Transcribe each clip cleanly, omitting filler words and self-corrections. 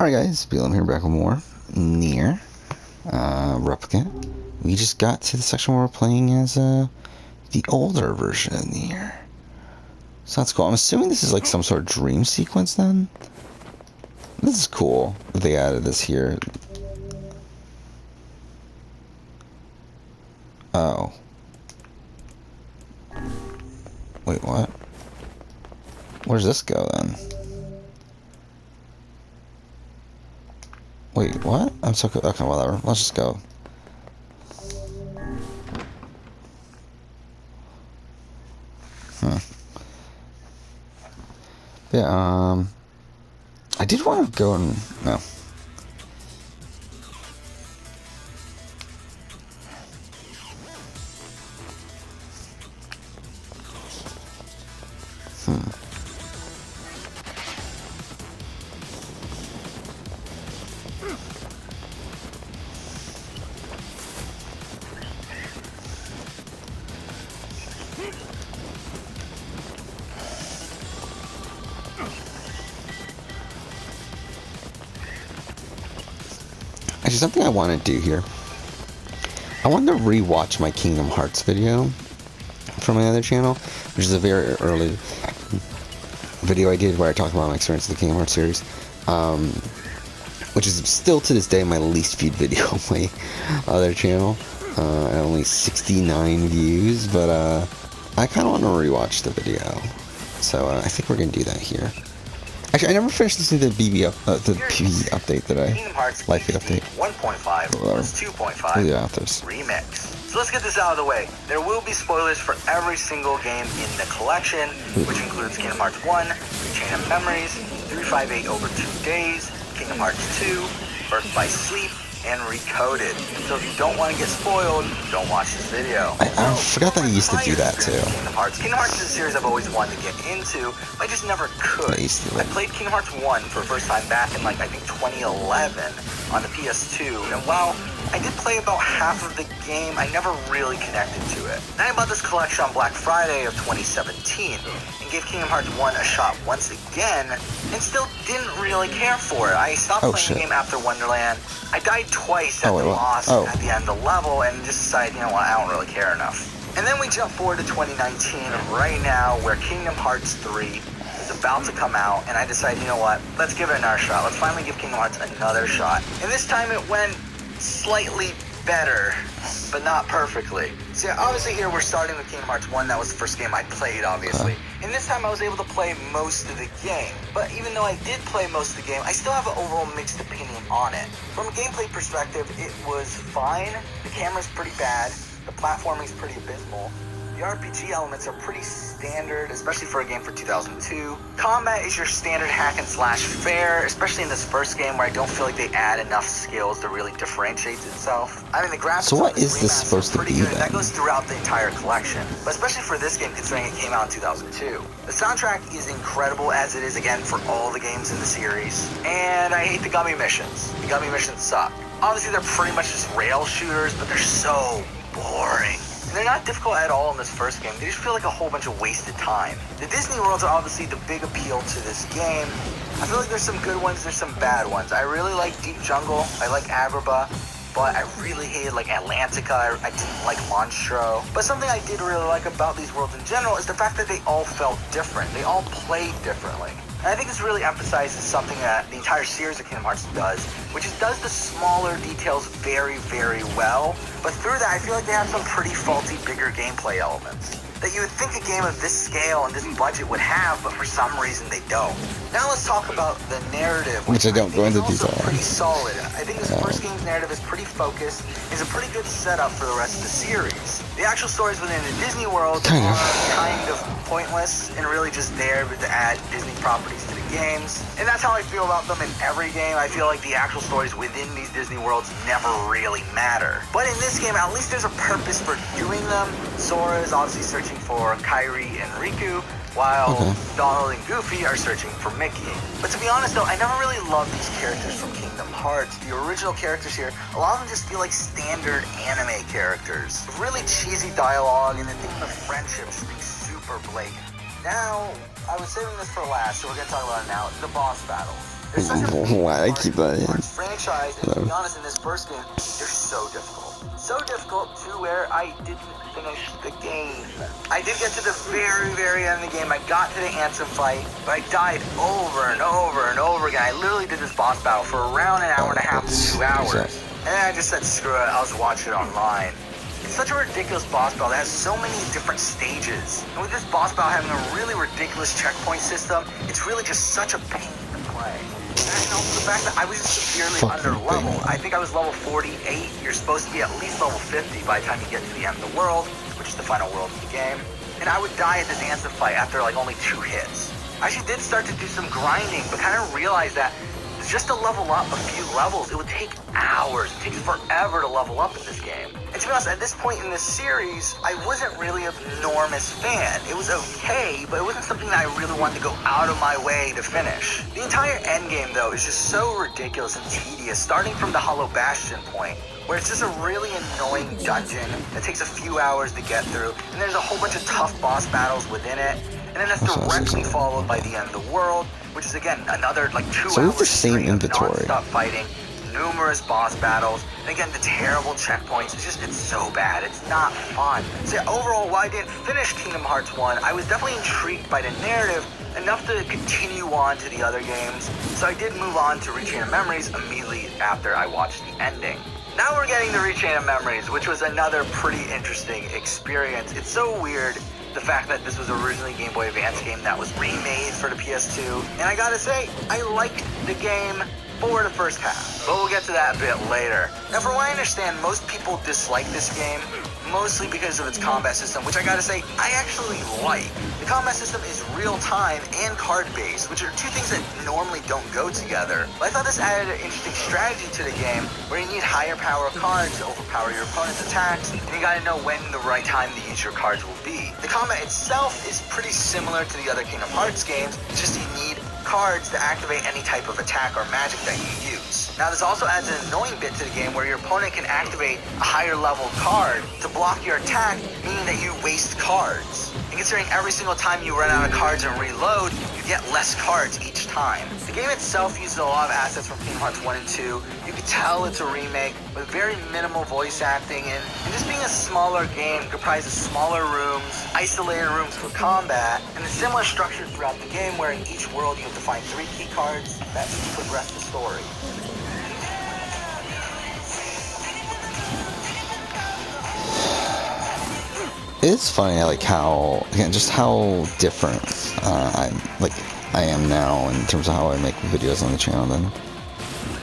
Alright guys, BLM here, back with more NieR Replicant. We just got to the section where we're playing as the older version of NieR. So that's cool. I'm assuming this is like some sort of dream sequence then? This is cool that they added this here. Oh. Wait, what? Where's this go then? Wait, what? I'm so okay, whatever. Let's just go. Yeah, I did want to go and... no. Actually, something I want to do here. I wanted to re-watch my Kingdom Hearts video from my other channel, which is a very early video I did where I talked about my experience with the Kingdom Hearts series, which is still to this day my least viewed video on my other channel. Only 69 views, but I kind of want to re-watch the video, so I think we're gonna do that here. Actually, I never finished listening to the PB update that live feed update. 1.5 plus 2.5 the authors. remix. So let's get this out of the way. There will be spoilers for every single game in the collection, which includes Kingdom Hearts 1, Chain of Memories, 358 Over 2 Days, Kingdom Hearts 2, Birth by Sleep, and Recoded. So if you don't want to get spoiled, don't watch this video. I forgot that you used to do that too. Kingdom Hearts is a series I've always wanted to get into, but I just never could. I played Kingdom Hearts 1 for the first time back in like I think 2011 on the PS2, and while I did play about half of the game, I never really connected to it. Then I bought this collection on Black Friday of 2017 and gave Kingdom Hearts 1 a shot once again, and still didn't really care for it. I stopped playing the game after Wonderland. I died twice at the boss at the end of the level and just decided, you know what, I don't really care enough. And then we jump forward to 2019 right now where Kingdom Hearts 3 is about to come out, and I decided, you know what, let's give it another shot. Let's finally give Kingdom Hearts another shot. And this time it went slightly better, but not perfectly. So yeah, obviously here we're starting with Kingdom Hearts 1. That was the first game I played, obviously. And this time I was able to play most of the game. But even though I did play most of the game, I still have an overall mixed opinion on it. From a gameplay perspective, it was fine. The camera's pretty bad. The platforming's pretty abysmal. The RPG elements are pretty standard, especially for a game for 2002. Combat is your standard hack and slash fare, especially in this first game where I don't feel like they add enough skills to really differentiate itself. I mean, the graphics so what is this supposed to be then? That goes throughout the entire collection, but especially for this game considering it came out in 2002. The soundtrack is incredible as it is again for all the games in the series, and I hate the gummy missions. The gummy missions suck. Obviously they're pretty much just rail shooters, but they're so boring. And they're not difficult at all in this first game. They just feel like a whole bunch of wasted time. The Disney worlds are obviously the big appeal to this game. I feel like there's some good ones, there's some bad ones. I really like Deep Jungle, I like Agrabah, but I really hated like Atlantica, I didn't like Monstro. But something I did really like about these worlds in general is the fact that they all felt different. They all played differently. And I think this really emphasizes something that the entire series of Kingdom Hearts does, which is does the smaller details very, very well. But through that, I feel like they have some pretty faulty, bigger gameplay elements that you would think a game of this scale and this budget would have, but for some reason they don't. Now let's talk about the narrative, which I don't go into detail. Pretty solid. I think this first game's narrative is pretty focused, is a pretty good setup for the rest of the series. The actual stories within the Disney world are kind of pointless and really just there to add Disney properties to the games. And that's how I feel about them in every game. I feel like the actual stories within these Disney worlds never really matter. But in this game, at least there's a purpose for doing them. Sora is obviously searching for Kairi and Riku, while Donald and Goofy are searching for Mickey. But to be honest though, I never really loved these characters from Kingdom Hearts. The original characters here, a lot of them just feel like standard anime characters. Really cheesy dialogue, and the theme of friendship just being super blatant. Now, I was saving this for last, so we're going to talk about it now, the boss battles. There's such a Why I keep that in? franchise, and to be honest, in this first game, they're so difficult. So difficult to where I didn't finish the game. I did get to the very, very end of the game. I got to the Ansem fight, but I died over and over and over again. I literally did this boss battle for around an hour and a half to 2 hours. And then I just said, screw it, I'll just watch it online. It's such a ridiculous boss battle that has so many different stages. And with this boss battle having a really ridiculous checkpoint system, it's really just such a pain to play. And also the fact that I was just severely under leveled. I think I was level 48. You're supposed to be at least level 50 by the time you get to the end of the world, which is the final world of the game. And I would die at this Ansem fight after like only 2 hits. I actually did start to do some grinding, but kind of realized that just to level up a few levels, it would take hours. It takes forever to level up in this game. And to be honest, at this point in this series, I wasn't really an enormous fan. It was okay, but it wasn't something that I really wanted to go out of my way to finish. The entire endgame, though, is just so ridiculous and tedious, starting from the Hollow Bastion point, where it's just a really annoying dungeon that takes a few hours to get through, and there's a whole bunch of tough boss battles within it, and then that's directly followed by the end of the world, which is again another like 2 hours. So it's the same inventory. Non-stop fighting, numerous boss battles, and again the terrible checkpoints. It's so bad. It's not fun. So yeah, overall, while I didn't finish Kingdom Hearts 1, I was definitely intrigued by the narrative enough to continue on to the other games. So I did move on to Rechain of Memories immediately after I watched the ending. Now we're getting to Rechain of Memories, which was another pretty interesting experience. It's so weird, the fact that this was originally a Game Boy Advance game that was remade for the PS2. And I gotta say, I liked the game for the first half, but we'll get to that a bit later. Now, from what I understand, most people dislike this game, mostly because of its combat system, which I gotta say, I actually like. The combat system is real-time and card-based, which are two things that normally don't go together. But I thought this added an interesting strategy to the game, where you need higher power cards to overpower your opponent's attacks, and you gotta know when the right time to use your cards will be. The combat itself is pretty similar to the other Kingdom Hearts games, it's just you need cards to activate any type of attack or magic that you use. Now this also adds an annoying bit to the game where your opponent can activate a higher level card to block your attack, meaning that you waste cards. And considering every single time you run out of cards and reload, you get less cards each time. The game itself uses a lot of assets from Kingdom Hearts 1 and 2. You can tell it's a remake with very minimal voice acting and just being a smaller game comprised of smaller rooms, isolated rooms for combat, and a similar structure throughout the game where in each world you have to find 3 key cards that progress the story. It's funny, like how, again, just how different I am now in terms of how I make videos on the channel then.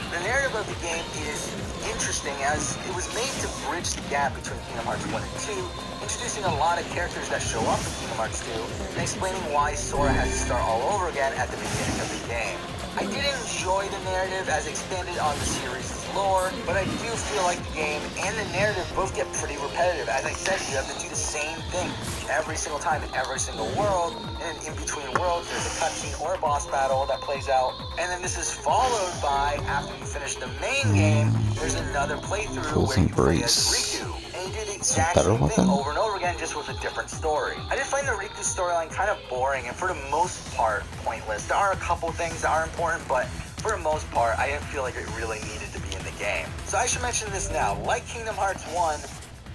The narrative of the game is interesting as it was made to bridge the gap between Kingdom Hearts 1 and 2, introducing a lot of characters that show up in Kingdom Hearts 2, and explaining why Sora has to start all over again at the beginning of the game. I did enjoy the narrative as expanded on the series' lore, but I do feel like the game and the narrative both get pretty repetitive. As I said, you have to do the same thing every single time in every single world, and in between worlds there's a cutscene or a boss battle that plays out, and then this is followed by, after you finish the main game, there's another playthrough where you play as Riku, and you do the exact same thing over and over again, just with a different story. I did find the Riku storyline kind of boring, and for the most part, pointless. There are a couple things that are important, but for the most part, I didn't feel like it really needed to be in the game. So I should mention this now. Like Kingdom Hearts 1,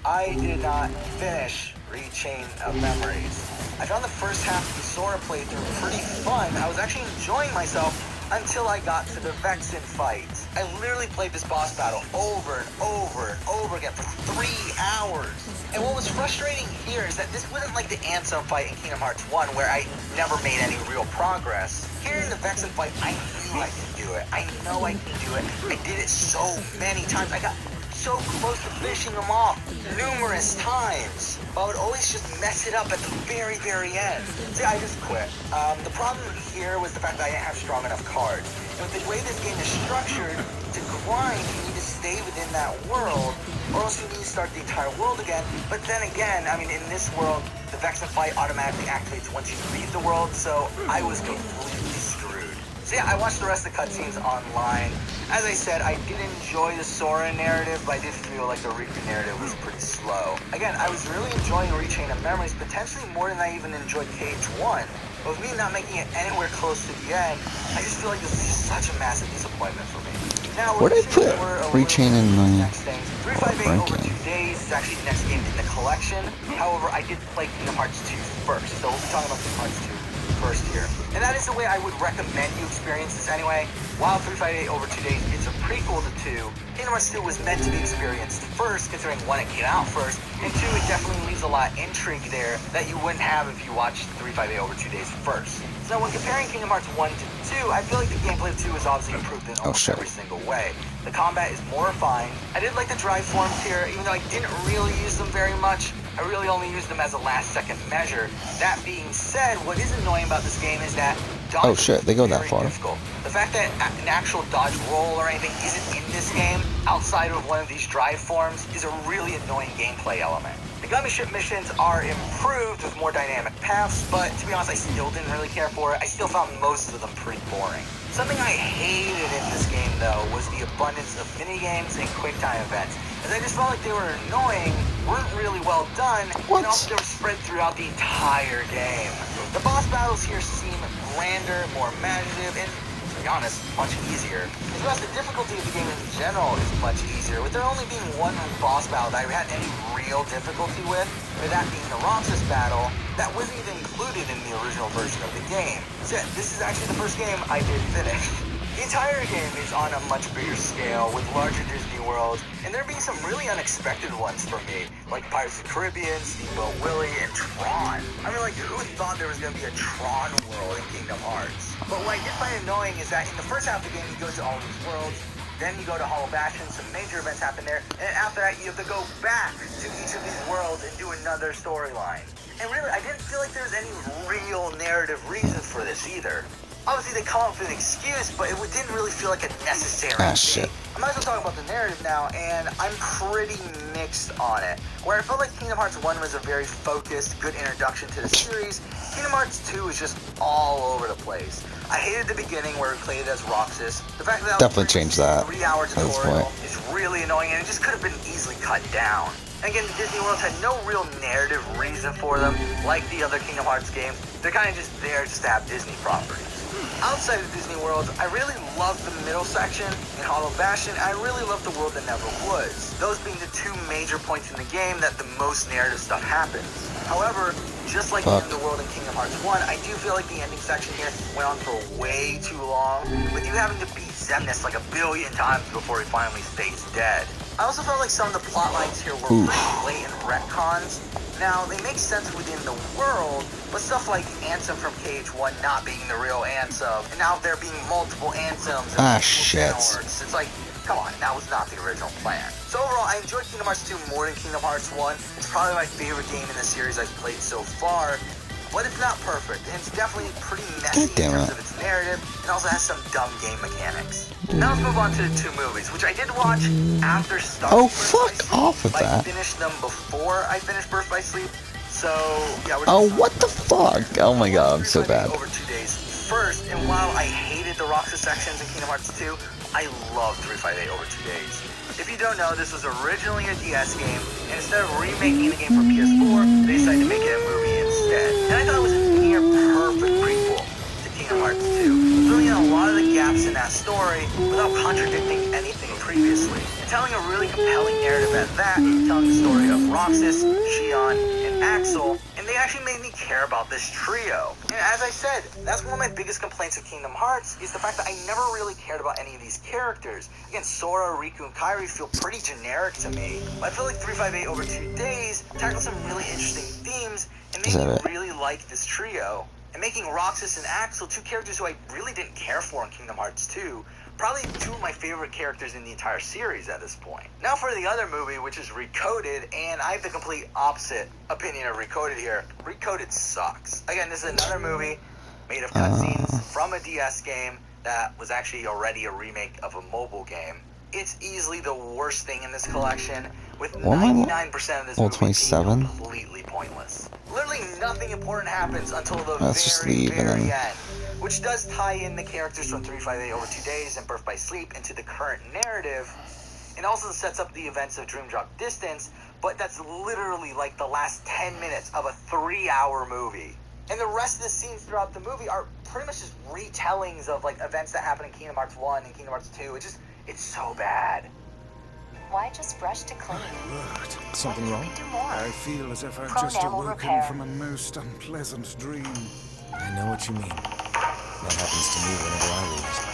I did not finish Rechain of Memories. I found the first half of the Sora playthrough pretty fun. I was actually enjoying myself until I got to the Vexen fight. I literally played this boss battle over and over and over again for 3 hours. And what was frustrating here is that this wasn't like the Ansem fight in Kingdom Hearts 1 where I never made any real progress. Here in the Vexen fight, I knew I could do it. I know I can do it. I did it so many times. I got so close to finishing them off numerous times, but I would always just mess it up at the very, very end. See, I just quit. The problem here was the fact that I didn't have strong enough cards. And with the way this game is structured, to grind, you need to stay within that world, or else you need to start the entire world again. But then again, I mean, in this world, the Vexen fight automatically activates once you leave the world, so I was completely screwed. So yeah, I watched the rest of the cutscenes online. As I said, I did enjoy the Sora narrative, but I did feel like the Riku narrative was pretty slow. Again, I was really enjoying Rechain of Memories, potentially more than I even enjoyed KH1. But with me not making it anywhere close to the end, I just feel like this is just such a massive disappointment for me. Now, Where'd I put Rechain in my next thing. 358 over ranking? 2 days is actually the next game in the collection. However, I did play Kingdom Hearts 2 first, so we'll be talking about Kingdom Hearts 2 first here. And that is the way I would recommend you experience this anyway. While 358 over 2 days is a prequel to 2, Kingdom Hearts 2 was meant to be experienced first, considering 1, it came out first, and 2, it definitely leaves a lot of intrigue there that you wouldn't have if you watched 358 over 2 days first. So when comparing Kingdom Hearts 1 to 2, I feel like the gameplay of 2 is obviously improved in almost every single way. The combat is more refined. I did like the drive forms here, even though I didn't really use them very much. I really only used them as a last-second measure. That being said, what is annoying about this game is that dodge they go that very far. difficult. The fact that an actual dodge roll or anything isn't in this game outside of one of these drive forms is a really annoying gameplay element. The gummy ship missions are improved with more dynamic paths, but to be honest, I still didn't really care for it. I still found most of them pretty boring. Something I hated in this game, though, was the abundance of minigames and quick-time events, as I just felt like they were annoying, weren't really well done, and also they were spread throughout the entire game. The boss battles here seem grander, more imaginative, and to be honest, much easier. As well as the difficulty of the game in general is much easier, with there only being one boss battle that I had any real difficulty with that being the Roxas battle, that wasn't even included in the original version of the game. So this is actually the first game I did finish. The entire game is on a much bigger scale, with larger Disney worlds, and there being some really unexpected ones for me, like Pirates of the Caribbean, Steamboat Willie, and Tron. I mean, like, who thought there was going to be a Tron world in Kingdom Hearts? But what I did find annoying is that in the first half of the game, you go to all these worlds, then you go to Hollow Bastion, some major events happen there, and after that, you have to go back to each of these worlds and do another storyline. And really, I didn't feel like there was any real narrative reason for this either. Obviously, they come up with an excuse, but it didn't really feel like a necessary thing. Shit. I might as well talk about the narrative now, and I'm pretty mixed on it. Where I felt like Kingdom Hearts 1 was a very focused, good introduction to the series, Kingdom Hearts 2 is just all over the place. I hated the beginning where we played as Roxas. The fact that Definitely change that 3-hour tutorial is really annoying, and it just could have been easily cut down. And again, Disney Worlds had no real narrative reason for them, like the other Kingdom Hearts games. They're kind of just there just to have Disney properties. Outside of Disney World, I really loved the middle section in Hollow Bastion, and I really loved the world that never was. Those being the two major points in the game that the most narrative stuff happens. However, just like in the world in Kingdom Hearts 1, I do feel like the ending section here went on for way too long, with you having to beat Xemnas like 1 billion times before he finally stays dead. I also felt like some of the plot lines here were pretty blatant retcons. Now, they make sense within the world, but stuff like Ansem from KH1 not being the real Ansem, and now there being multiple Ansems and shit. Nords, it's like, come on, that was not the original plan. So overall, I enjoyed Kingdom Hearts 2 more than Kingdom Hearts 1. It's probably my favorite game in the series I've played so far, but it's not perfect, and it's definitely pretty messy in terms of its narrative, and also has some dumb game mechanics. Now let's move on to the two movies, which I did watch after starting fuck off with that. I finished them before I finished Birth by Sleep, so yeah. What the fuck? Oh my god, I'm so bad. Over 2 days first, and while I hated the Roxas sections in Kingdom Hearts 2, I loved 358 over 2 days. If you don't know, this was originally a DS game, and instead of remaking the game for PS4, they decided to make it a movie instead. And I thought it was a near perfect prequel to Kingdom Hearts 2, filling in a lot of the gaps in that story without contradicting anything previously, and telling a really compelling narrative at that, telling the story of Roxas, Xion, and Axel, and they actually made me care about this trio. And as I said, that's one of my biggest complaints of Kingdom Hearts, is the fact that I never really cared about any of these characters. Again, Sora, Riku, and Kairi feel pretty generic to me, but I feel like 358 over 2 days tackled some really interesting themes, and made me really like this trio. And making Roxas and Axel two characters who I really didn't care for in Kingdom Hearts 2, probably two of my favorite characters in the entire series at this point. Now for the other movie, which is Recoded, and I have the complete opposite opinion of Recoded here. Recoded sucks. Again, this is another movie made of cutscenes from a DS game that was actually already a remake of a mobile game. It's easily the worst thing in this collection, with 99% of this movie being completely pointless. Literally nothing important happens until the very end, which does tie in the characters from 358 over 2 days and Birth by Sleep into the current narrative, and also sets up the events of Dream Drop Distance, but that's literally like the last 10 minutes of a 3-hour movie. And the rest of the scenes throughout the movie are pretty much just retellings of like events that happen in Kingdom Hearts 1 and Kingdom Hearts 2. It's so bad. Why just brush to clean? Something wrong? Do more. I feel as if I've Prone just enamel awoken repair. from a most unpleasant dream. I know what you mean. That happens to me whenever I lose.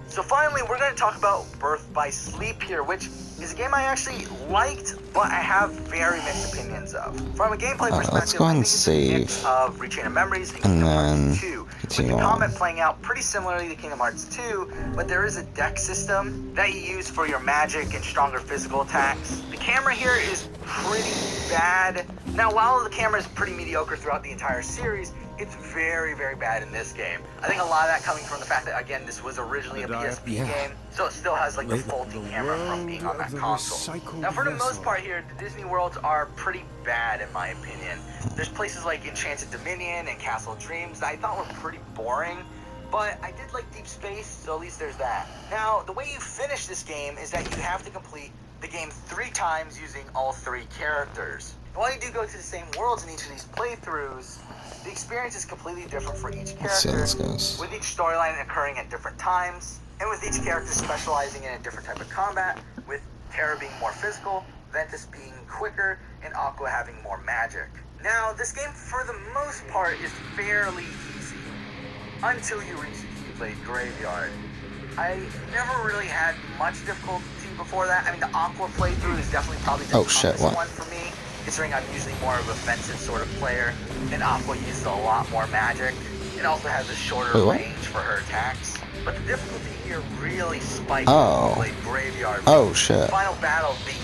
So finally, we're going to talk about Birth by Sleep here, which is a game I actually liked, but I have very mixed opinions of. From a gameplay perspective, let's go ahead I and think it's a mix save. of Rechain of Memories and And Kingdom then Hearts 2, with continue the on. combat playing out pretty similarly to Kingdom Hearts 2, but there is a deck system that you use for your magic and stronger physical attacks. The camera here is pretty bad. Now, while the camera is pretty mediocre throughout the entire series, it's very, very bad in this game. I think a lot of that coming from the fact that, again, this was originally a PSP game, so it still has like the faulty camera from being on that console. Now, for the most part here, the Disney worlds are pretty bad in my opinion. There's places like Enchanted Dominion and Castle of Dreams that I thought were pretty boring, but I did like Deep Space, so at least there's that. Now, the way you finish this game is that you have to complete the game 3 times using all 3 characters. And while you do go to the same worlds in each of these playthroughs, the experience is completely different for each Let's see how character, this goes. with each storyline occurring at different times, and with each character specializing in a different type of combat, with Terra being more physical, Ventus being quicker, and Aqua having more magic. Now, this game, for the most part, is fairly easy, until you reach the Keyblade Graveyard. I never really had much difficulty before that. I mean, the Aqua playthrough is definitely probably the toughest one for me, considering I'm usually more of a offensive sort of player, and Aqua uses a lot more magic. It also has a shorter range for her attacks. But the difficulty here really spikes in the Blade Graveyard. Oh, shit. The final battle being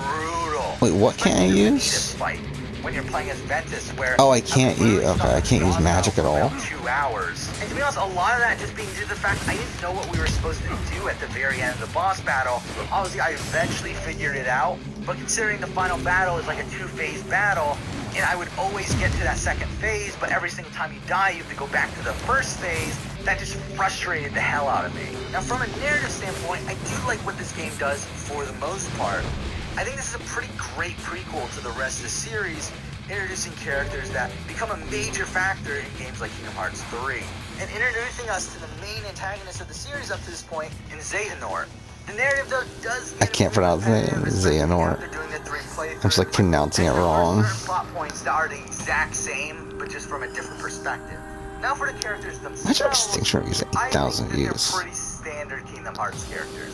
brutal. Wait, what can't I use? Fight when you're playing as Ventus, where Oh, I can't use. Okay, I can't use magic at all. 2 hours. And to be honest, a lot of that just being due to the fact I didn't know what we were supposed to do at the very end of the boss battle. Obviously, I eventually figured it out, but considering the final battle is like a 2-phase battle, and I would always get to that second phase, but every single time you die, you have to go back to the first phase. That just frustrated the hell out of me. Now, from a narrative standpoint, I do like what this game does for the most part. I think this is a pretty great prequel to the rest of the series, introducing characters that become a major factor in games like Kingdom Hearts 3, and introducing us to the main antagonist of the series up to this point in Xehanort. The narrative does I can't pronounce the name, Xehanort. I'm just like pronouncing it wrong. Plot points that are the exact same, but just from a different perspective. Now for the characters themselves, My job is to use 8,000 views. They're pretty standard Kingdom Hearts characters.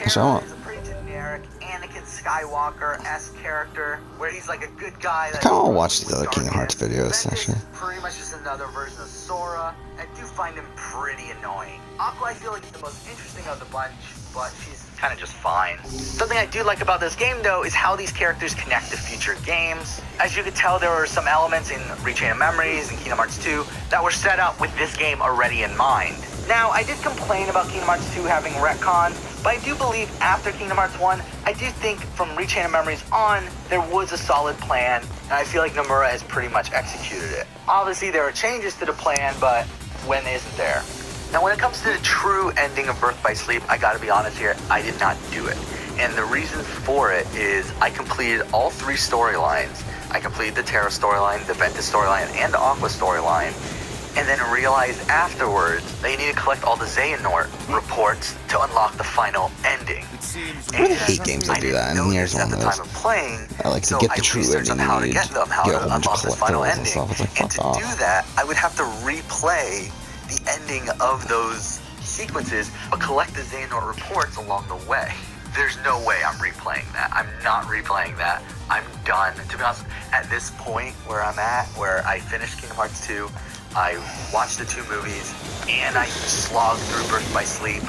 So Terra is a pretty generic Anakin Skywalker-esque character, where he's like a good guy. I kind of want to watch these other Kingdom Hearts videos, actually. Pretty much just another version of Sora. I do find him pretty annoying. Aqua, I feel like is the most interesting of the bunch, but she's kind of just fine. Something I do like about this game, though, is how these characters connect to future games. As you could tell, there were some elements in Rechain of Memories and Kingdom Hearts 2 that were set up with this game already in mind. Now, I did complain about Kingdom Hearts 2 having retcons, but I do believe after Kingdom Hearts 1, I do think from Rechain of Memories on, there was a solid plan, and I feel like Nomura has pretty much executed it. Obviously, there are changes to the plan, but when isn't there? Now, when it comes to the true ending of Birth by Sleep, I gotta be honest here, I did not do it. And the reason for it is I completed all 3 storylines. I completed the Terra storyline, the Ventus storyline, and the Aqua storyline, and then realized afterwards that you need to collect all the Xehanort reports to unlock the final ending. I really hate games that do that, and here's one of those. I like to get the true ending, how to you get them, how get to a bunch of unlock the final collectibles ending. and stuff. It's like, And fuck to off. do that, I would have to replay the ending of those sequences, but collect the Xehanort reports along the way. There's no way I'm replaying that. I'm not replaying that. I'm done. To be honest, at this point where I'm at, where I finished Kingdom Hearts 2, I watched the 2 movies, and I slogged through Birth by Sleep,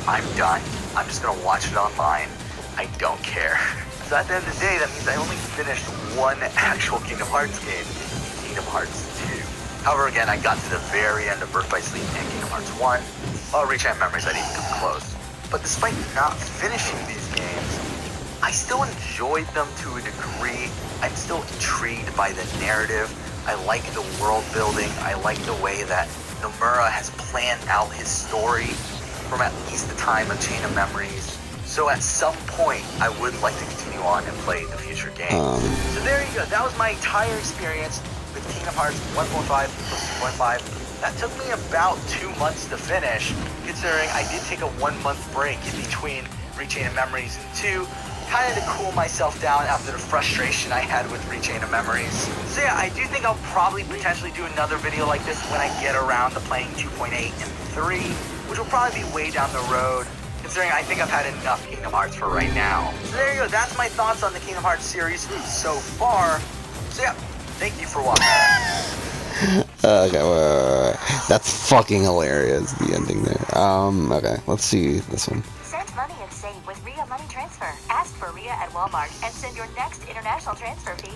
I'm done. I'm just gonna watch it online. I don't care. So at the end of the day, that means I only finished 1 actual Kingdom Hearts game, Kingdom Hearts 2. However, again, I got to the very end of Birth by Sleep and Kingdom Hearts 1. Oh, Rechain Memories, I didn't even come close. But despite not finishing these games, I still enjoyed them to a degree. I'm still intrigued by the narrative. I like the world building. I like the way that Nomura has planned out his story from at least the time of Chain of Memories. So at some point, I would like to continue on and play the future games. So there you go. That was my entire experience with Kingdom Hearts 1.5 plus 2.5. That took me about 2 months to finish, considering I did take a 1 month break in between Rechain of Memories and 2, kind of to cool myself down after the frustration I had with Rechain of Memories. So yeah, I do think I'll probably potentially do another video like this when I get around to playing 2.8 and 3, which will probably be way down the road, considering I think I've had enough Kingdom Hearts for right now. So there you go, that's my thoughts on the Kingdom Hearts series so far. So yeah, thank you for watching. Okay, wait. That's fucking hilarious, the ending there. Okay, let's see this one. Send money and save with RIA Money Transfer. Ask for RIA at Walmart and send your next international transfer fee.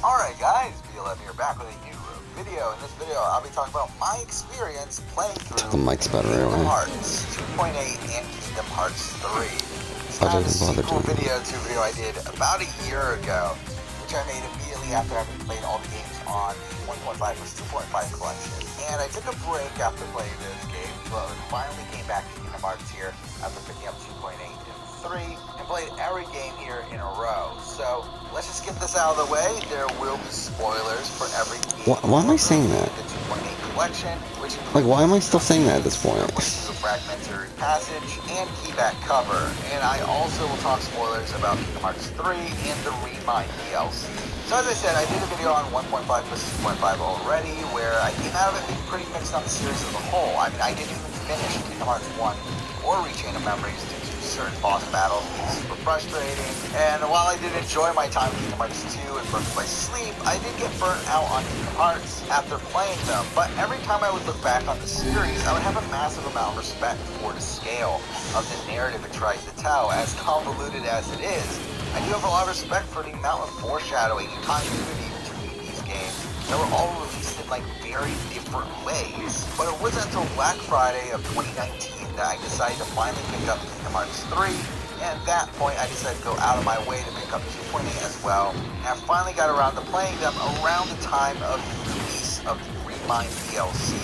Alright guys, BLM here, back with a new video. In this video, I'll be talking about my experience playing through The mic's better Kingdom anyway. Hearts 2.8 and Kingdom Hearts 3. It's I kind of a didn't bother sequel doing video to a video I did about a year ago, which I made immediately after having played all the games on the 1.5 plus 2.5 collection. And I took a break after playing those games, but finally came back to Kingdom Hearts here after picking up 2.8 and 3, and played every game here in a row. So let's just get this out of the way. There will be spoilers for every game. Why am I saying that? The 2.8 collection, which Like, why am I still saying that at this point? Which is a fragmentary passage and keyback cover. And I also will talk spoilers about Kingdom Hearts 3 and the Remind DLC. So as I said, I did a video on 1.5 plus 2.5 already, where I came out of it being pretty mixed on the series as a whole. I mean, I didn't even finish Kingdom Hearts 1 or Rechain of Memories due to certain boss battles being super frustrating. And while I did enjoy my time in Kingdom Hearts 2 and Birth by Sleep, I did get burnt out on Kingdom Hearts after playing them. But every time I would look back on the series, I would have a massive amount of respect for the scale of the narrative it tries to tell, as convoluted as it is. I do have a lot of respect for the amount of foreshadowing and continuity between these games that were all released in like very different ways. But it wasn't until Black Friday of 2019 that I decided to finally pick up Kingdom Hearts 3, and at that point I decided to go out of my way to pick up 2.8 as well, and I finally got around to playing them around the time of the release of the Remind DLC.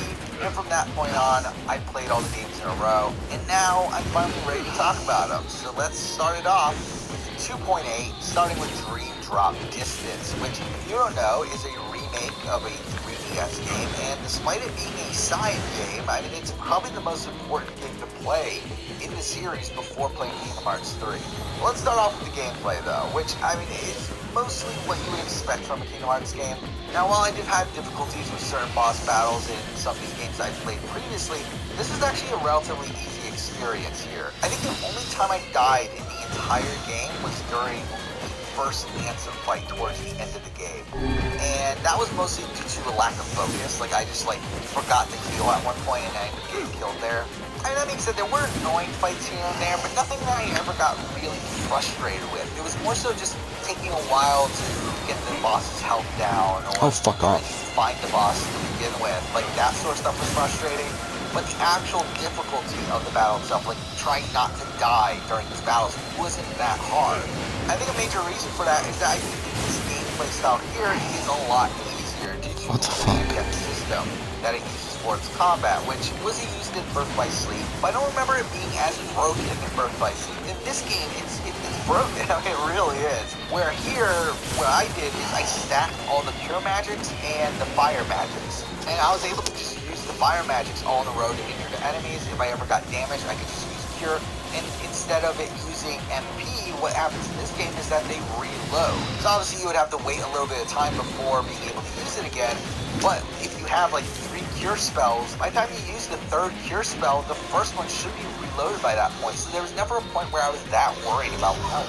And from that point on, I played all the games in a row, and now I'm finally ready to talk about them. So let's start it off with 2.8, starting with Dream Drop Distance, which, if you don't know, is a remake of a 3DS game, and despite it being a side game, I mean, it's probably the most important game to play in the series before playing Kingdom Hearts 3. Let's start off with the gameplay, though, which, I mean, is mostly what you would expect from a Kingdom Hearts game. Now, while I did have difficulties with certain boss battles in some of these games I've played previously, this is actually a relatively easy experience here. I think the only time I died in the entire game was during the first Ansem fight towards the end of the game. And that was mostly due to a lack of focus. Like, I just, forgot to heal at one point and I ended up getting killed there. I mean, that being said, there were annoying fights here and there, but nothing that I ever got really frustrated with. It was more so just taking a while to get the boss's health down, or fuck off. find the boss to begin with. Like, that sort of stuff was frustrating. But the actual difficulty of the battle itself, like trying not to die during these battles, wasn't that hard. I think a major reason for that is that I think this gameplay style here is a lot easier due to the reset system that it uses for its combat, which wasn't used in Birth by Sleep, but I don't remember it being as broken in Birth by Sleep. In this game, it's broken. I mean, it really is. Where here, what I did is I stacked all the cure magics and the fire magics, and I was able to just use the fire magics all in a row to injure the enemies. If I ever got damaged, I could just use cure, and instead of it using MP, what happens in this game is that they reload. So obviously you would have to wait a little bit of time before being able to use it again, but if you have like 3 cure spells, by the time you use the 3rd cure spell, the first one should be reloaded by that point. So there was never a point where I was that worried about health.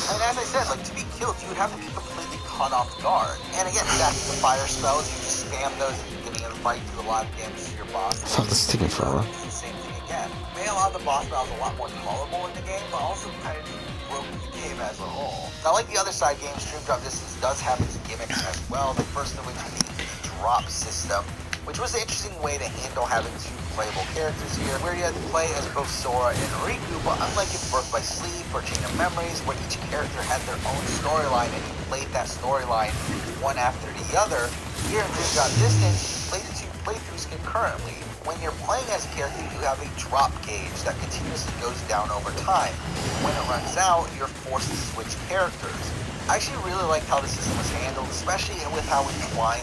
And as I said, like, to be killed, you would have to be completely caught off guard. And again, that's the fire spells, you just spam those at the beginning of the fight, do a lot of damage to your boss. Fuck, this is taking forever. It's the same thing again. It made a lot of the boss battles a lot more tolerable in the game, but also kind of broke the game as a whole. Now, like the other side games, Dream Drop Distance does have its gimmicks as well. The first of which being the drop system, which was an interesting way to handle having 2 playable characters here, where you had to play as both Sora and Riku, but unlike in Birth by Sleep or Chain of Memories, where each character had their own storyline and you played that storyline one after the other, here in Dream Drop Distance, you play the 2 playthroughs concurrently. When you're playing as a character, you have a drop gauge that continuously goes down over time. When it runs out, you're forced to switch characters. I actually really liked how the system was handled, especially with how entwined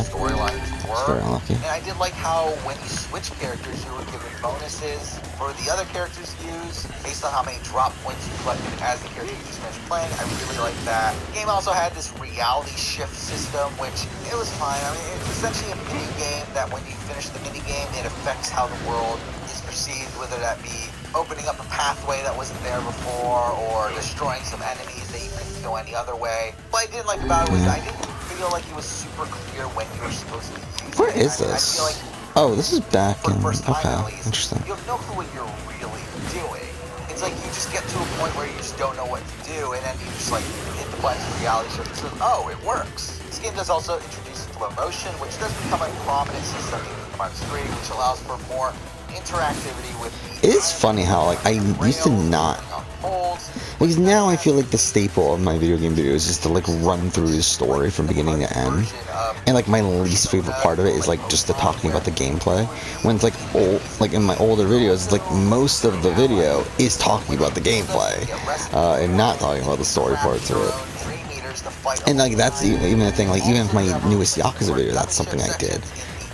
storylines were. And I did like how when you switch characters, you were given bonuses for the other characters to use based on how many drop points you collected as the character you just finished playing. I really liked that. The game also had this reality shift system, which it was fine. I mean, it's essentially a mini game that when you finish the mini game, it affects how the world is perceived, whether that be opening up a pathway that wasn't there before or destroying some enemies that you couldn't go any other way. What I didn't like about it was I didn't feel like it was super clear when you were supposed to use it. Where is this? I feel like oh, this is back for in... the first time okay, at least, interesting. you have no clue what you're really doing. It's like you just get to a point where you just don't know what to do, and then you just like hit the button for reality shift and says, oh, it works. This game does also introduce slow motion, which does become a prominent system in Kingdom Hearts 3, which allows for more interactivity with the... It is funny how, like, I used to not... because now I feel like the staple of my video game videos is just to, like, run through the story from beginning to end. And, like, my least favorite part of it is, like, just the talking about the gameplay. When it's, like, like, in my older videos, it's, like, most of the video is talking about the gameplay. And not talking about the story parts of it. And, like, that's even a thing, like, even with my newest Yakuza video, that's something I did.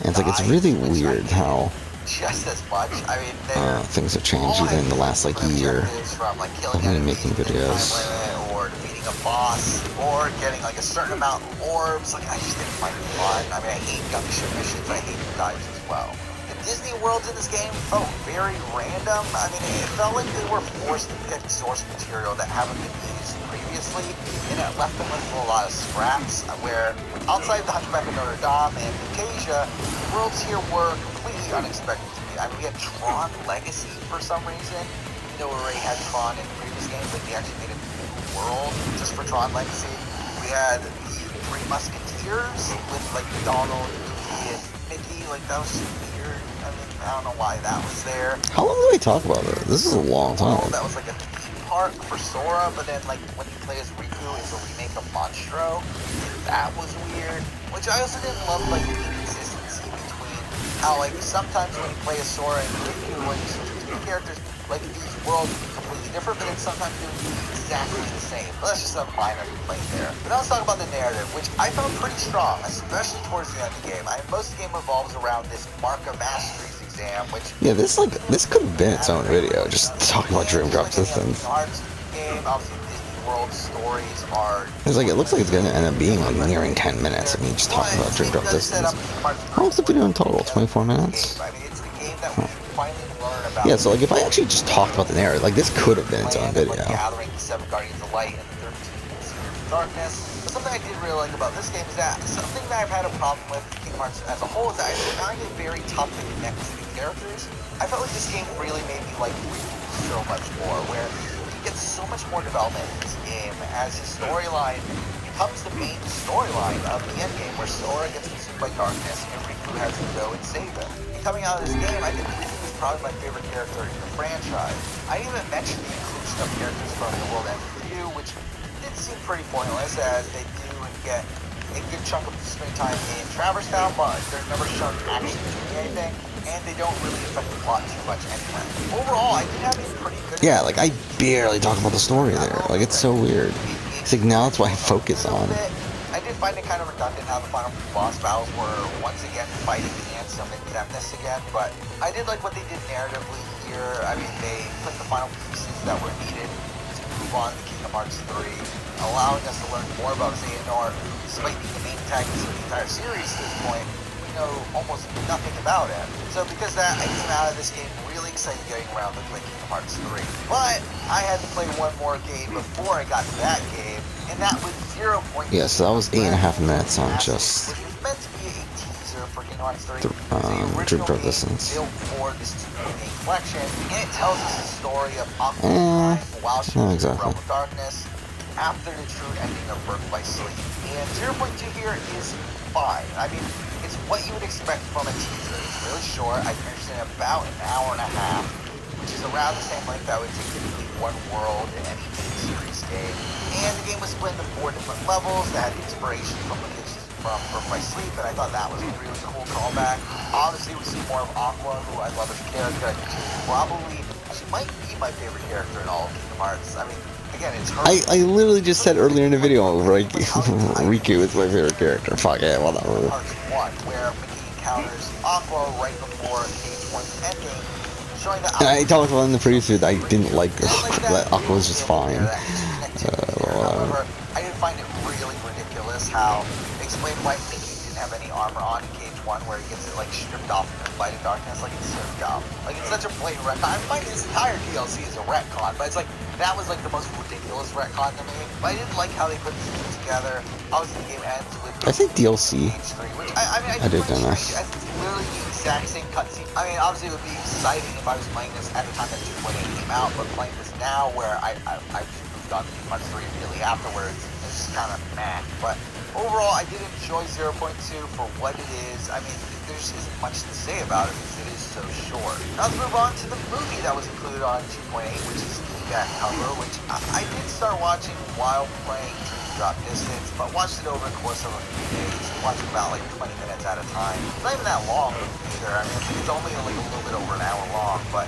And it's, like, it's really weird how... just as much. I mean, things have changed even in the last like year of me making videos. Or defeating a boss, or getting like a certain amount of orbs. Like I just didn't find it fun. I mean, I hate gunship missions. I hate the dives as well. The Disney worlds in this game felt very random. I mean, it felt like they were forced to pick source material that haven't been used previously, and it left them with a lot of scraps. Where outside the Hunchback of Notre Dame and Fantasia, the worlds here were completely unexpected to me. I mean, we had Tron Legacy for some reason. You know, we already had Tron in the previous game, but they actually made a new world just for Tron Legacy. We had the Three Musketeers with like Donald, Goofy, and Mickey. Like that was weird. I mean, I don't know why that was there. How long did we talk about it? This is a long time. That was like a theme park for Sora, but then like when you play as Riku, it's a remake of Monstro. That was weird. Which I also didn't love, like the inconsistency between how like sometimes when you play as Sora and Riku, when you switch between characters, like these worlds are completely different, but then sometimes they're exactly the same. But that's just a minor complaint there. But now let's talk about the narrative, which I found pretty strong, especially towards the end of the game. Most of the game revolves around this Mark of Masteries exam, which this could have been its own video, just talking about Dream Drop Distance. Game, obviously Disney World stories are. It's like it looks like it's gonna end up being like nearing 10 minutes of me just talking about Dream Drop Distance. How long's the video in total? 24 minutes? I mean, it's the game that we finally learn about. Yeah, so like if I actually just talked about the narrative, like this could have been its own video. Gathering the 7 Guardians of Light and the 13 Seers of Darkness. But something I did really like about this game is that something that I've had a problem with Kingdom Hearts as a whole is that I find it very tough to connect to the characters. I felt like this game really made me like Riku so much more, where he gets so much more development in this game as his storyline becomes the main storyline of the endgame, where Sora gets consumed by darkness and Riku has to go and save him. And coming out of this game, I think Riku is probably my favorite character in the franchise. I didn't even mention the inclusion of characters from the World End Review, which did seem pretty pointless, as they do get a good chunk of screen time in Traverse Town, but they're never shown actually doing anything, and they don't really affect the plot too much anyway. Overall, I did have a pretty good... Yeah, like I barely talk about the story there. Like it's so weird. It's like now that's what I focus on. I did find it kind of redundant how the final boss battles were once again fighting Ansem and Xemnas again, but I did like what they did narratively here. I mean, they put the final pieces that were needed to move on to Kingdom Hearts 3, allowing us to learn more about Xehanort. Despite being the main antagonist of the entire series at this point, we know almost nothing about him. So because of that, I came out of this game really excited getting around to play Kingdom Hearts 3. But I had to play one more game before I got to that game, and that was 0. Yeah, so that was 8.5 minutes on just which was meant to be a teaser for Kingdom Hearts 3. Dream Drop Distance. Built for this 2-game collection, and it tells us the story of Aqua while she was in the Realm of Darkness, after the true ending of Birth by Sleep. And 0.2 here is fine. I mean, it's what you would expect from a teaser. It's really short. I finished it in about an hour and a half, which is around the same length I would take to complete one world in any series game. And the game was split into 4 different levels that had inspiration from the from Birth by Sleep, and I thought that was a really cool callback. Obviously, we see more of Aqua, who I love as a character. I think she might be my favorite character in all of Kingdom Hearts. I mean, again, it's her. I literally just said earlier in the video, Riku is my favorite character. Fuck it, whatever. Hearts 1, where Mickey encounters Aqua right before Stage 1's ending, showing that. And I talked about in the previous video that I didn't like that Aqua was just fine. However, I did find it really ridiculous how they explained why Mickey didn't have any armor on in Cage 1, where he gets it like stripped off in the Light of Darkness. Like, it's so dumb. Like, it's such a blatant retcon. I find this entire DLC is a retcon, but it's like that was like the most ridiculous retcon to me. But I didn't like how they put these two together. Obviously, the game ends with I think DLC. Cage 3, which I did done that. it's literally the exact same cutscene. I mean, obviously it would be exciting if I was playing this at the time that 2.8 came out, but playing this now where I moved on to Kingdom Hearts 3 immediately afterwards, it's just kind of meh. But overall, I did enjoy 0.2 for what it is. I mean, there's isn't much to say about it because it is so short. Now let's move on to the movie that was included on 2.8, which is the back cover, which I did start watching while playing Drop Distance, but watched it over the course of a few days. Watched about like 20 minutes at a time. It's not even that long either. I mean, it's only like a little bit over an hour long, but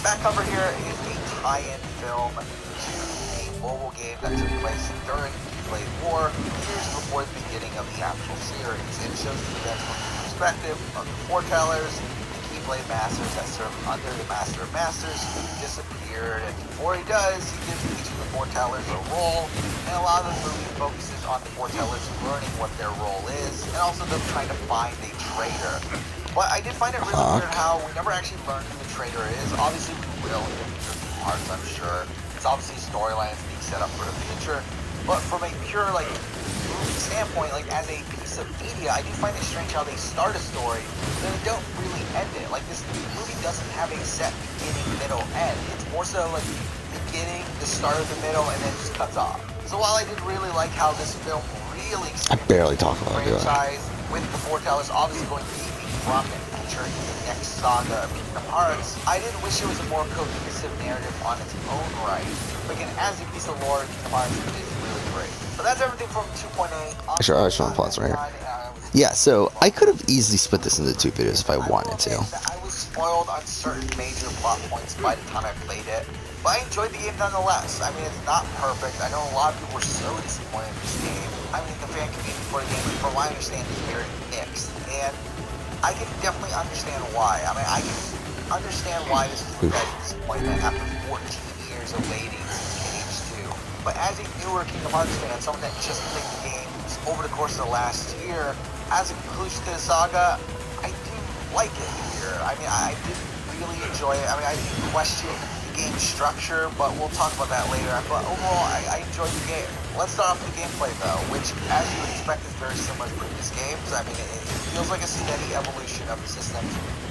back cover here is a tie-in film to a mobile game that took place during the Blade War, years before the beginning of the actual series. It shows the events from the perspective of the foretellers, the Keyblade Masters that served under the Master of Masters, who disappeared, and before he does, he gives each of the foretellers a role, and a lot of the movie focuses on the foretellers learning what their role is, and also them trying to find a traitor. But I did find it really weird how we never actually learned who the traitor is. Obviously we will in the future parts, I'm sure. It's obviously storylines being set up for the future. But from a pure like movie standpoint, like as a piece of media, I do find it strange how they start a story and they don't really end it. Like this movie doesn't have a set beginning, middle, end. It's more so like beginning, the start of the middle, and then just cuts off. So while I did really like how this film really I barely talk about it. franchise with the foretellers obviously going to be prominent feature in the next saga of Kingdom Hearts, I did wish it was a more cohesive narrative on its own right. But again, as a piece of lore, Kingdom Hearts is really great. So that's everything from 2.8. I just want to pause right here. Yeah, so I could have easily split this into 2 videos if I wanted to. I was spoiled on certain major plot points by the time I played it, but I enjoyed the game nonetheless. I mean, it's not perfect. I know a lot of people were so disappointed in this game. I mean, the fan community for the game, from what I understand, is very mixed, and I can definitely understand why. I mean, I can understand why this was a disappointment after 14 years of waiting since Cage 2. But as a newer Kingdom Hearts fan, someone that just played the game over the course of the last year, as a conclusion to the saga, I do like it here. I mean, I did really enjoy it. I mean, I didn't question the game structure, but we'll talk about that later. But overall, I enjoyed the game. Let's start off with the gameplay, though, which, as you would expect, is very similar to previous games. I mean, it feels like a steady evolution of the systems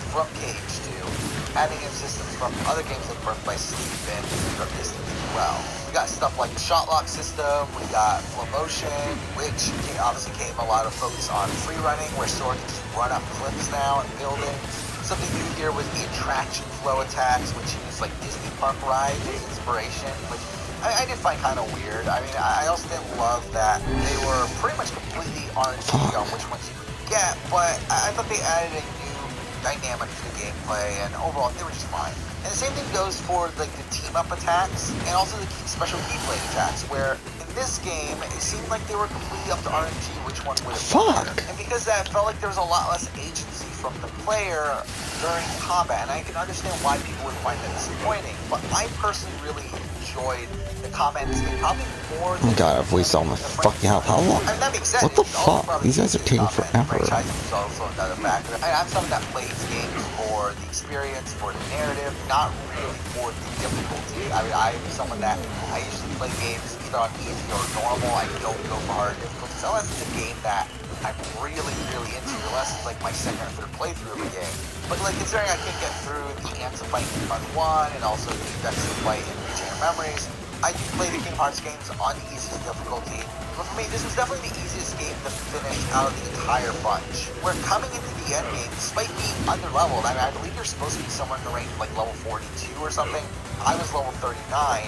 from Cage 2, adding in systems from other games like Birth by Sleep and Drop Distance as well. We got stuff like the shot lock system, we got flow motion, which obviously came a lot of focus on free running, where Sora can just run up cliffs now and buildings. Something new here was the attraction flow attacks, which use like Disney park rides as inspiration, which I did find kind of weird. I mean, I also didn't love that they were pretty much completely RNG on which ones you could get, but I thought they added a new dynamic to the gameplay, and overall they were just fine. And the same thing goes for like the team up attacks and also the special Keyblade attacks, where in this game it seemed like they were completely up to RNG which one would have been. And because that felt like there was a lot less agency from the player during combat, and I can understand why people would find that disappointing, but I personally really enjoyed the combat in this game probably more than... Oh god, I've wasted all my fucking health. How long? I mean, that makes sense. What the fuck? These guys are taking forever. Is also another factor. I'm someone that plays games for the experience, for the narrative, not really for the difficulty. I mean, I'm someone that I usually play games either on easy or normal. I don't go for hard difficulty. So unless it's a game that I'm really, really into, unless it's like my second or third playthrough of a game. But like considering I can get through the Ants of Fight in Part 1 and also the Vexed of Fight in Chain of Memories, I do play the Kingdom Hearts games on the easiest difficulty. But for me, this was definitely the easiest game to finish out of the entire bunch. Where coming into the end game, despite being underleveled, I mean, I believe you're supposed to be somewhere in the range of like level 42 or something. I was level 39.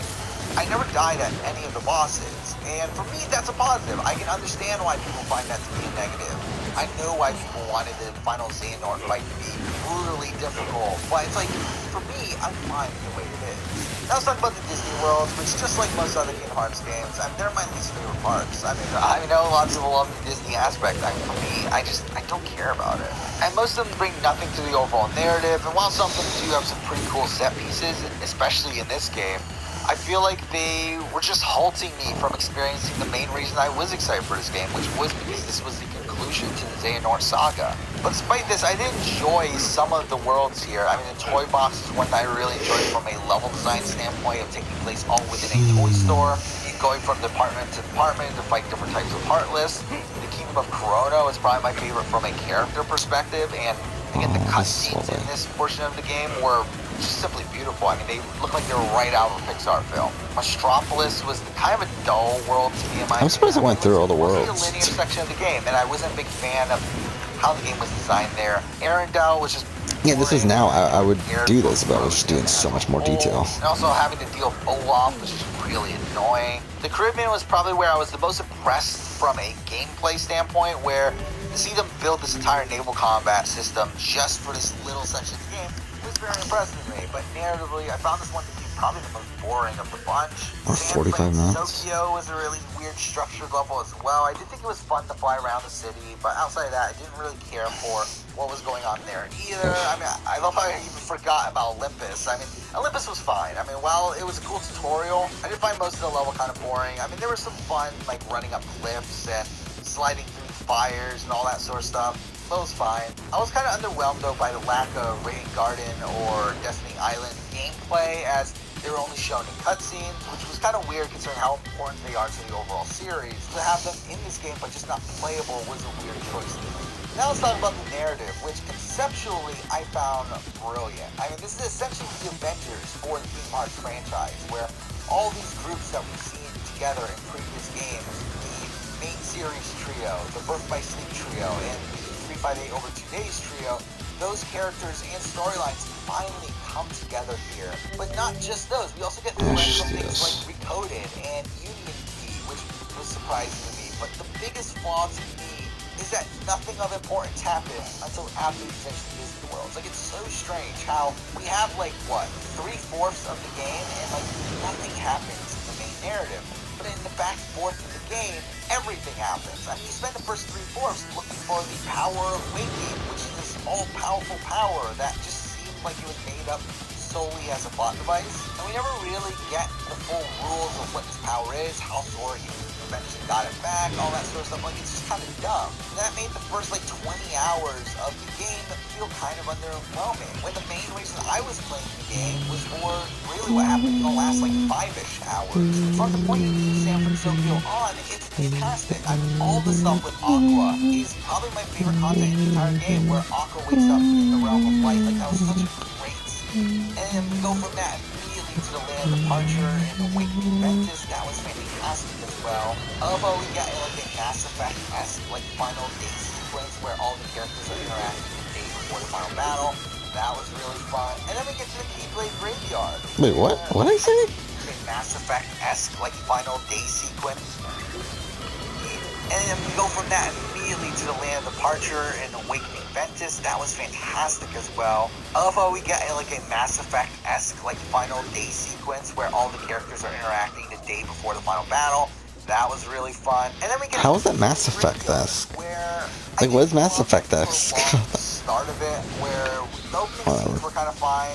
I never died at any of the bosses, and for me that's a positive. I can understand why people find that to be a negative. I know why people wanted the final Xehanort fight to be brutally difficult, but it's like, for me, I'm fine with the way it is. Now let's talk about the Disney World, which just like most other Kingdom Hearts games, I mean, they're my least favorite parts. I mean, I know a lot of people love the Disney aspect. For me, I don't care about it. And most of them bring nothing to the overall narrative, and while some of them do have some pretty cool set pieces, especially in this game, I feel like they were just halting me from experiencing the main reason I was excited for this game, which was because this was the conclusion to the Xehanort saga. But despite this, I did enjoy some of the worlds here. I mean, the toy box is one that I really enjoyed from a level design standpoint of taking place all within a toy store. Going from department to department to fight different types of Heartless. The Kingdom of Corona is probably my favorite from a character perspective, and again, the cutscenes in this portion of the game were just simply beautiful. I mean, they look like they were right out of a Pixar film. Metropolis was kind of a dull world to me in my opinion. I'm surprised I went through all the worlds. It was a linear section of the game, and I wasn't a big fan of how the game was designed there. Arendelle was just... Yeah, this is now, I would do this, but I was just doing so much more detail. And also having to deal with Olaf was just really annoying. The Caribbean was probably where I was the most impressed from a gameplay standpoint, where to see them build this entire naval combat system just for this little section of the game was very impressive to me. But narratively, I found this one to be probably the most boring of the bunch. Or 45 minutes. Tokyo was a really weird structured level as well. I did think it was fun to fly around the city, but outside of that, I didn't really care for what was going on there either. I mean, I love how I even forgot about Olympus. I mean, Olympus was fine. I mean, while it was a cool tutorial, I did find most of the level kind of boring. I mean, there was some fun, like running up cliffs and sliding through fires and all that sort of stuff. That was fine. I was kind of underwhelmed though by the lack of Radiant Garden or Destiny Island gameplay, as they were only shown in cutscenes, which was kind of weird considering how important they are to the overall series. To have them in this game but just not playable was a weird choice to me. Now let's talk about the narrative, which conceptually I found brilliant. I mean, this is essentially the Avengers for the Kingdom Hearts franchise, where all these groups that we've seen together in previous games, the main series trio, the Birth by Sleep trio, and the 358 over 2 days trio, those characters and storylines finally come together here. But not just those, we also get threads from things like Recoded and Union Key, which was surprising to me. But the biggest flaw to me is that nothing of importance happens until after we finish the Disney Worlds. Like, it's so strange how we have, like, what, 3/4 of the game, and, like, nothing happens in the main narrative. But in the back fourth of the game, everything happens. I mean, you spend the first 3/4 looking for the power of waking, which is this all-powerful power that just seemed like it was made up solely as a plot device. And we never really get the full rules of what this power is, how Sora eventually got it back, all that sort of stuff. Like, it's just kind of dumb. And that made the first, like, 20 hours of the game feel kind of underwhelming, when the main reason I was playing the game was for really what happened in the last, like, 5-ish hours. From the point you leave San Francisco on, it's fantastic. I mean, all the stuff with Aqua is probably my favorite content in the entire game, where Aqua wakes up in the realm of light. Like, that was such a great scene. And then we go from that immediately to the land departure and the Awakening Ventus. That was fantastic as well. Although we got like a Mass Effect-esque, like, final day sequence where all the characters are interacting the day before the final battle. That was really fun. And then we get to the Keyblade Graveyard. Wait, what? What did I say? A Mass Effect-esque, like, final day sequence. And then we go from that immediately to the land of departure and Awakening Ventus. That was fantastic as well. I love how we get like a Mass Effect-esque, like, final day sequence where all the characters are interacting the day before the final battle. That was really fun. And then we get... How is that Mass Effect-esque? Where... Like, what is Mass Effect-esque? Start of it, where the opening scenes were kind of fine.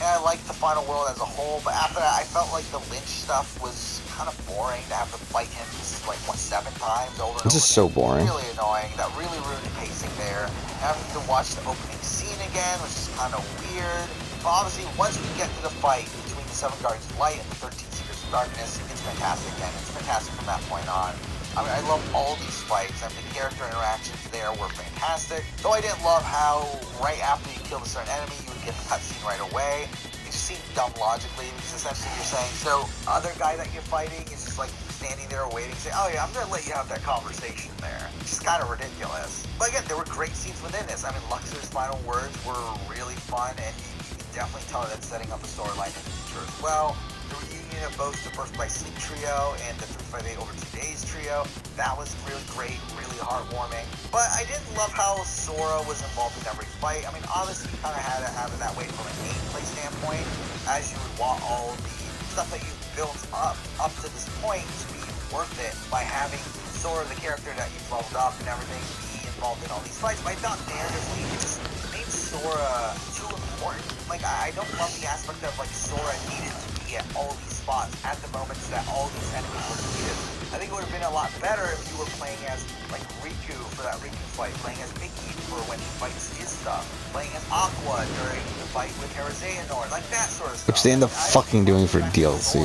And I liked the final world as a whole, but after that, I felt like the Lynch stuff was kind of boring to have to fight him like, what, 7 times over and over. It's just so boring. Really annoying. That really ruined the pacing there. Having to watch the opening scene again, which is kind of weird. But obviously, once we get to the fight between the 7 Guardians of Light and the 13 Seekers of Darkness, it's fantastic, and it's fantastic from that point on. I mean, I love all these fights, and the character interactions there were fantastic. Though I didn't love how right after you kill a certain enemy, you would get the cutscene right away. It just seemed dumb logically, because essentially you're saying, so other guy that you're fighting is just like standing there waiting, saying, oh yeah, I'm gonna let you have that conversation there. It's just kind of ridiculous. But again, there were great scenes within this. I mean, Luxor's final words were really fun, and you can definitely tell that it's setting up a storyline in the future as well. The reunion of both the Birth by Sleep trio and the 358 Over 2 Days trio, that was really great, really heartwarming. But I didn't love how Sora was involved in every fight. I mean, obviously you kind of had to have it that way from an gameplay standpoint, as you would want all the stuff that you built up to this point to be worth it by having Sora, the character that you've leveled up and everything, be involved in all these fights. But I thought narratively it just made Sora too important. Like, I don't love the aspect of, like, Sora needed to be at all these spots at the moments that all these enemies were needed. I think it would have been a lot better if you were playing as, like, Riku for that Riku fight, playing as Mickey for when he fights his stuff, playing as Aqua during the fight with Xehanort, like that sort of stuff. Which they end up fucking doing for DLC.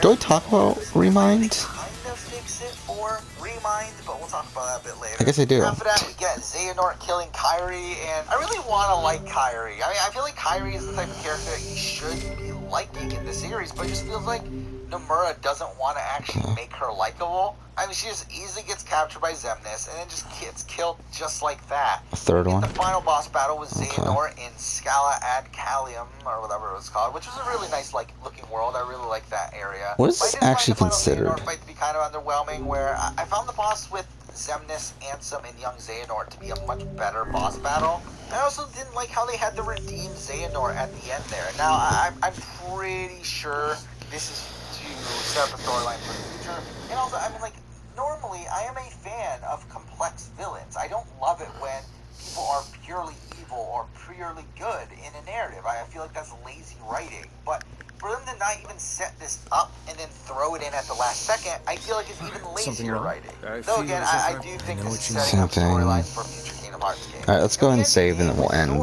Do I talk about Remind? Kind of fix it for Remind, but we'll talk about that a bit later. I guess I do. After that, we get Xehanort killing Kairi, and I really want to like Kairi. I mean, I feel like Kairi is the type of character that you should be liking in the series, but it just feels like Nomura doesn't want to actually make her likable. I mean, she just easily gets captured by Xemnas, and then just gets killed just like that. A third one? The final boss battle was Xehanort in Scala Ad Kalium, or whatever it was called, which was a really nice, like, looking world. I really like that area. What is this actually considered? I did find the final Xehanort fight to be kind of underwhelming, where I found the boss with Xemnas, Ansem, and young Xehanort to be a much better boss battle. I also didn't like how they had to redeem Xehanort at the end there. Now, I'm pretty sure this is to set up a storyline for the future. And also, I mean, like, normally I am a fan of complex villains. I don't love it when people are purely evil or purely good in a narrative. I feel like that's lazy writing. But for them to not even set this up and then throw it in at the last second, I feel like it's even lazier writing. Though again, I do think this is setting up storylines for future Kingdom Hearts games. Alright, let's go ahead and save and then we'll end. And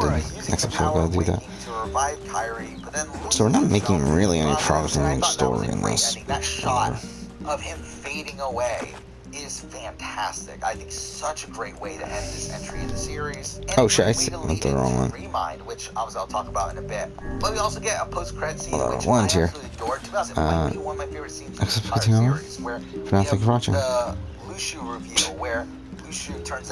next episode we'll do that. So we're not making really any progress in the main story in this. That shot of him fading away is fantastic. I think such a great way to end this entry in the series. And oh shit, I went the wrong one. Remind, which obviously I'll talk about in a bit. But we also get a post-credit scene, which one's I here. absolutely adored. To be honest, it might be one of my favorite scenes in the entire series, where thank you for watching. the Lushu reveal, where Lushu turns